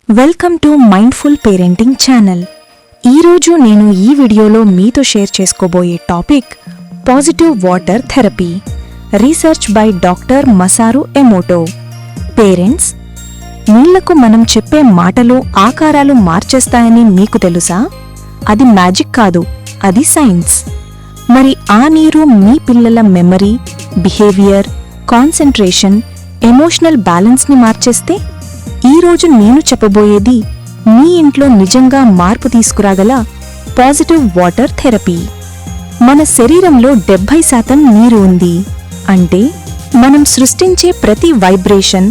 Welcome to mindful parenting channel. ఈరోజు నేను ఈ వీడియోలో మీతో షేర్ చేసుకోబోయే topic positive water therapy, research by doctor Masaru Emoto. Parents, నీళ్లకు మనం చెప్పే మాటలు ఆకారాలు మార్చేస్తాయని మీకు తెలుసా? అది మ్యాజిక్ కాదు, అది సైన్స్. మరి ఆ నీరు మీ పిల్లల మెమరీ, బిహేవియర్, కాన్సంట్రేషన్, ఎమోషనల్ బ్యాలెన్స్ని మార్చేస్తే? ఈరోజు నేను చెప్పబోయేది మీ ఇంట్లో నిజంగా మార్పు తీసుకురాగల పాజిటివ్ వాటర్ థెరపీ. మన శరీరంలో 70% నీరు ఉంది. అంటే మనం సృష్టించే ప్రతి వైబ్రేషన్,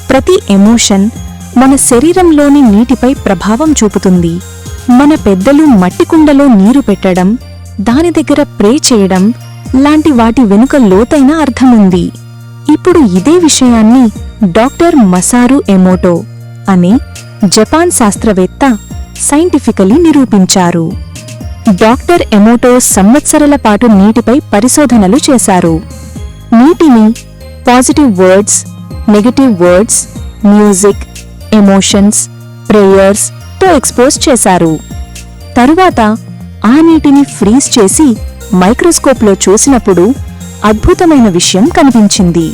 ప్రతి ఎమోషన్ మన శరీరంలోని నీటిపై ప్రభావం చూపుతుంది. మన పెద్దలు మట్టి కుండలో నీరు పెట్టడం, దాని దగ్గర ప్రే చేయడం లాంటి వాటి వెనుక లోతైన అర్థముంది. ఇప్పుడు ఇదే విషయాన్ని డాక్టర్ మసారు ఎమోటో అనే జపాన్ శాస్త్రవేత్త సైంటిఫికలీ నిరూపించారు. డాక్టర్ ఎమోటో సంవత్సరాల పాటు నీటిపై పరిశోధనలు చేశారు. నీటిని positive words, negative words, music, emotions, prayers తో ఎక్స్పోజ్ చేశారు. తరువాత ఆ నీటిని ఫ్రీజ్ చేసి మైక్రోస్కోప్లో చూసినప్పుడు అద్భుతమైన విషయం కనిపించింది.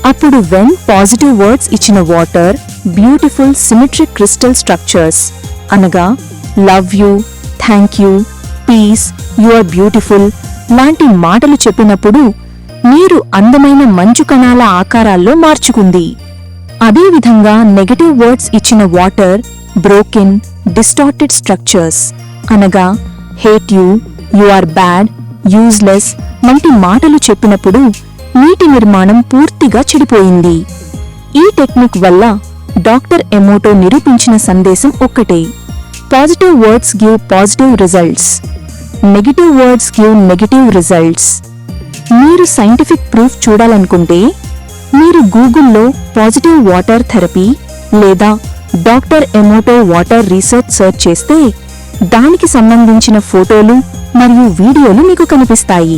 అప్పుడు వెన్ పాజిటివ్ వర్డ్స్ ఇచ్చిన water beautiful symmetric crystal structures అనగా love you, thank you, peace, you are beautiful లాంటి మాటలు చెప్పినప్పుడు నీరు అందమైన మంచు కణాల ఆకారాల్లో మార్చుకుంది. అదేవిధంగా నెగటివ్ వర్డ్స్ ఇచ్చిన వాటర్ బ్రోకెన్, డిస్టార్టెడ్ స్ట్రక్చర్స్ అనగా hate you, you are bad, useless వంటి మాటలు చెప్పినప్పుడు నీటి నిర్మాణం పూర్తిగా చెడిపోయింది. ఈ టెక్నిక్ వల్ల డాక్టర్ ఎమోటో నిరూపించిన సందేశం ఒక్కటే: positive words give positive results, negative words give negative results. మీరు సైంటిఫిక్ ప్రూఫ్ చూడాలనుకుంటే మీరు గూగుల్లో పాజిటివ్ వాటర్ థెరపీ లేదా డాక్టర్ ఎమోటో వాటర్ రీసెర్చ్ సెర్చ్ చేస్తే దానికి సంబంధించిన ఫోటోలు మరియు వీడియోలు మీకు కనిపిస్తాయి.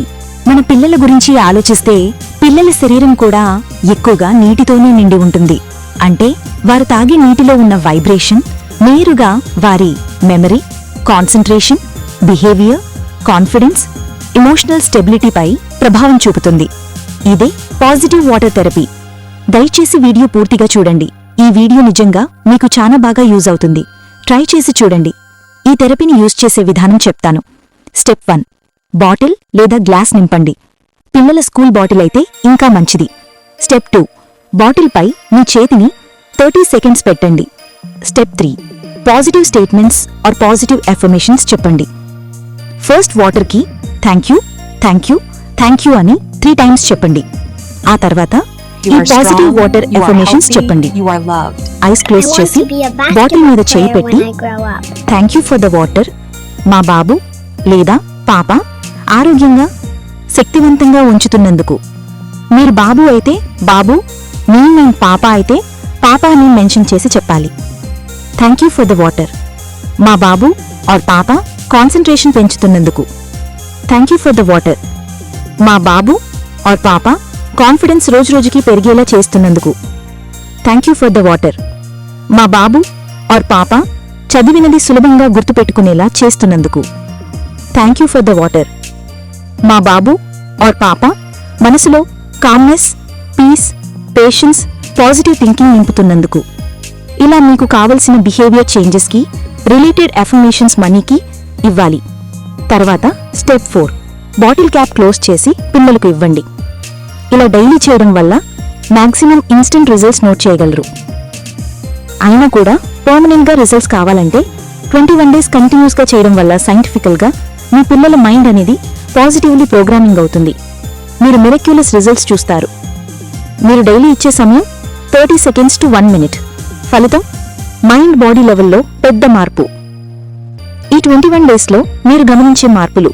మన పిల్లల గురించి ఆలోచిస్తే పిల్లల శరీరం కూడా ఎక్కువగా నీటితోనే నిండి ఉంటుంది. అంటే వారు తాగే నీటిలో ఉన్న వైబ్రేషన్ నేరుగా వారి memory, concentration, behaviour, confidence, emotional స్టెబిలిటీపై ప్రభావం చూపుతుంది. ఇదే పాజిటివ్ వాటర్ థెరపీ. దయచేసి వీడియో పూర్తిగా చూడండి. ఈ వీడియో నిజంగా మీకు చాలా బాగా యూజ్ అవుతుంది. ట్రై చేసి చూడండి. ఈ థెరపీని యూజ్ చేసే విధానం చెప్తాను. స్టెప్ 1, బాటిల్ లేదా గ్లాస్ నింపండి. పిల్లల స్కూల్ బాటిల్ అయితే ఇంకా మంచిది. స్టెప్ 2, బాటిల్పై మీ చేతిని 30 సెకండ్స్ పెట్టండి. Step 3, positive statements or positive affirmations చెప్పండి. ఫస్ట్ వాటర్కి thank you, thank you, thank you అని 3 టైమ్స్ చెప్పండి. ఆ తర్వాత ఈ పాజిటివ్ వాటర్ ఎఫర్మేషన్స్ చెప్పండి. ఐస్ క్లోజ్ చేసి బాటిల్ మీద చేయి పెట్టి thank you for the water, మా బాబు లేదా పాప ఆరోగ్యంగా, శక్తివంతంగా ఉంచుతున్నందుకు. మీరు బాబు అయితే బాబు, నేను పాప అయితే పాప అని మెన్షన్ చేసి చెప్పాలి. Thank you for the water, మా బాబు ఆర్ పాప కాన్సంట్రేషన్ పెంచుతున్నందుకు. Thank you for the water, మా బాబు ఆర్ పాప కాన్ఫిడెన్స్ రోజురోజుకి పెరిగేలా చేస్తున్నందుకు. Thank you for the water, మా బాబు ఆర్ పాప చదివినది సులభంగా గుర్తుపెట్టుకునేలా చేస్తున్నందుకు. Thank you for the water, మా బాబు ఆర్ పాప మనసులో calmness, peace, patience, positive thinking నింపుతున్నందుకు. ఇలా మీకు కావలసిన బిహేవియర్ చేంజెస్కి రిలేటెడ్ అఫర్మేషన్స్ మనీకి ఇవ్వాలి. తర్వాత స్టెప్ 4, బాటిల్ క్యాప్ క్లోజ్ చేసి పిల్లలకు ఇవ్వండి. ఇలా డైలీ చేయడం వల్ల మ్యాక్సిమం ఇన్స్టెంట్ రిజల్ట్స్ నోట్ చేయగలరు. అయినా కూడా పర్మనెంట్గా రిజల్ట్స్ కావాలంటే 21 డేస్ కంటిన్యూస్గా చేయడం వల్ల సైంటిఫికల్గా మీ పిల్లల మైండ్ అనేది పాజిటివ్లీ ప్రోగ్రామింగ్ అవుతుంది. మీరు మిరక్యులస్ రిజల్ట్స్ చూస్తారు. మీరు డైలీ ఇచ్చే సమయం 30 సెకండ్స్ టు 1 మినిట్. ఫలితం మైండ్, బాడీ లెవెల్లో పెద్ద మార్పు. ఈ 21 డేస్లో మీరు గమనించే మార్పులు: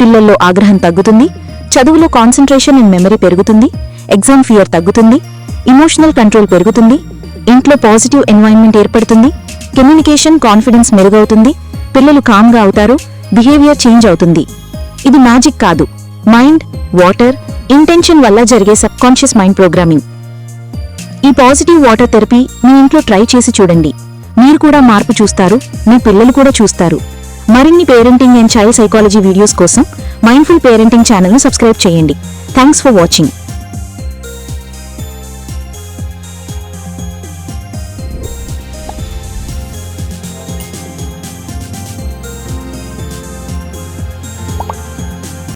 పిల్లల్లో ఆగ్రహం తగ్గుతుంది, చదువులో కాన్సంట్రేషన్ అండ్ మెమరీ పెరుగుతుంది, ఎగ్జామ్ ఫియర్ తగ్గుతుంది, ఇమోషనల్ కంట్రోల్ పెరుగుతుంది, ఇంట్లో పాజిటివ్ ఎన్వైరన్మెంట్ ఏర్పడుతుంది, కమ్యూనికేషన్, కాన్ఫిడెన్స్ మెరుగవుతుంది, పిల్లలు కామ్గా అవుతారు, బిహేవియర్ చేంజ్ అవుతుంది. ఇది మ్యాజిక్ కాదు, మైండ్, వాటర్, ఇంటెన్షన్ వల్ల జరిగే సబ్కాన్షియస్ మైండ్ ప్రోగ్రామింగ్. ఈ పాజిటివ్ వాటర్ థెరపీ మీ ఇంట్లో ట్రై చేసి చూడండి. మీరు కూడా మార్పు చూస్తారు, మీ పిల్లలు కూడా చూస్తారు. మరిన్ని parenting and child psychology videos కోసం మైండ్ఫుల్ పేరెంటింగ్ ఛానల్ను సబ్స్క్రైబ్ చేయండి. Thanks for watching.